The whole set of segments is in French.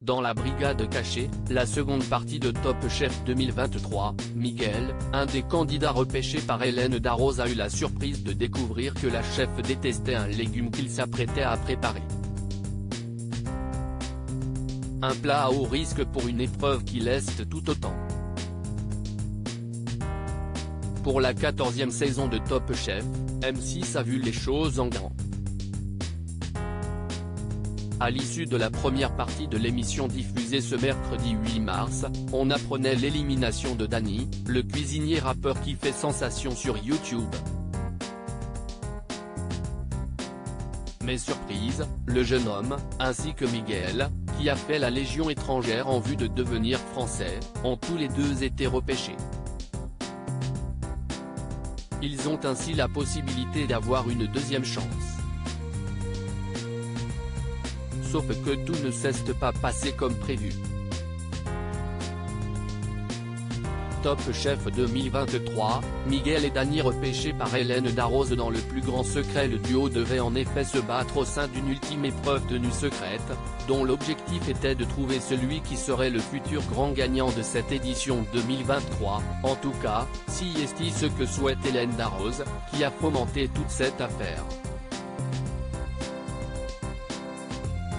Dans la brigade cachée, la seconde partie de Top Chef 2023, Miguel, un des candidats repêchés par Hélène Darroze, a eu la surprise de découvrir que la chef détestait un légume qu'il s'apprêtait à préparer. Un plat à haut risque pour une épreuve qui l'est tout autant. Pour la 14e saison de Top Chef, M6 a vu les choses en grand. À l'issue de la première partie de l'émission diffusée ce mercredi 8 mars, on apprenait l'élimination de Danny, le cuisinier rappeur qui fait sensation sur YouTube. Mais surprise, le jeune homme, ainsi que Miguel, qui a fait la Légion étrangère en vue de devenir français, ont tous les deux été repêchés. Ils ont ainsi la possibilité d'avoir une deuxième chance. Sauf que tout ne s'est pas passé comme prévu. Top Chef 2023, Miguel et Danny repêchés par Hélène Darroze dans le plus grand secret. Le duo devait en effet se battre au sein d'une ultime épreuve tenue secrète, dont l'objectif était de trouver celui qui serait le futur grand gagnant de cette édition 2023, en tout cas, si est ce que souhaite Hélène Darroze, qui a fomenté toute cette affaire.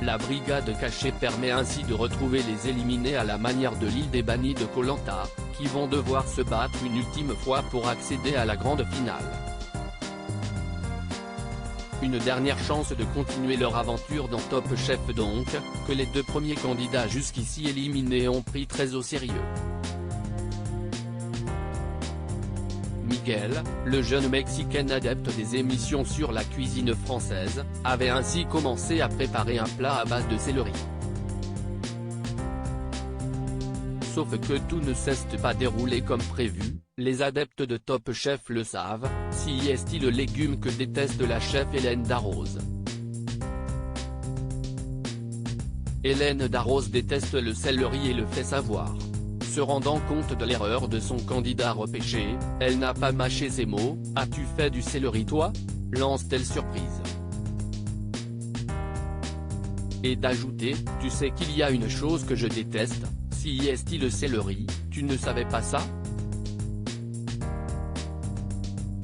La brigade cachée permet ainsi de retrouver les éliminés à la manière de l'île des bannis de Koh Lanta, qui vont devoir se battre une ultime fois pour accéder à la grande finale. Une dernière chance de continuer leur aventure dans Top Chef donc, que les deux premiers candidats jusqu'ici éliminés ont pris très au sérieux. Miguel, le jeune Mexicain adepte des émissions sur la cuisine française, avait ainsi commencé à préparer un plat à base de céleri. Sauf que tout ne s'est pas déroulé comme prévu, les adeptes de Top Chef le savent, si est le légume que déteste la chef Hélène Darroze. Hélène Darroze déteste le céleri et le fait savoir. Se rendant compte de l'erreur de son candidat repêché, elle n'a pas mâché ses mots. « As-tu fait du céleri toi ?» lance-t-elle surprise. Et d'ajouter « Tu sais qu'il y a une chose que je déteste, si est le céleri, tu ne savais pas ça ?»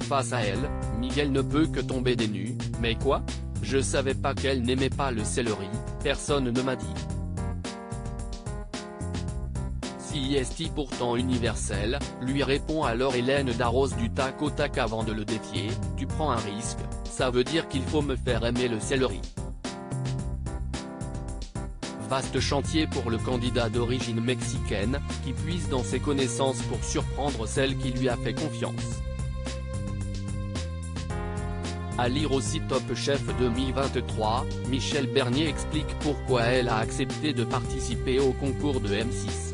Face à elle, Miguel ne peut que tomber des nues. « Mais quoi ? Je savais pas qu'elle n'aimait pas le céleri, personne ne m'a dit. » Si est pourtant universel, lui répond alors Hélène Darroze du tac au tac avant de le défier, tu prends un risque, ça veut dire qu'il faut me faire aimer le céleri. Vaste chantier pour le candidat d'origine mexicaine, qui puise dans ses connaissances pour surprendre celle qui lui a fait confiance. À lire aussi Top Chef 2023, Michel Bernier explique pourquoi elle a accepté de participer au concours de M6.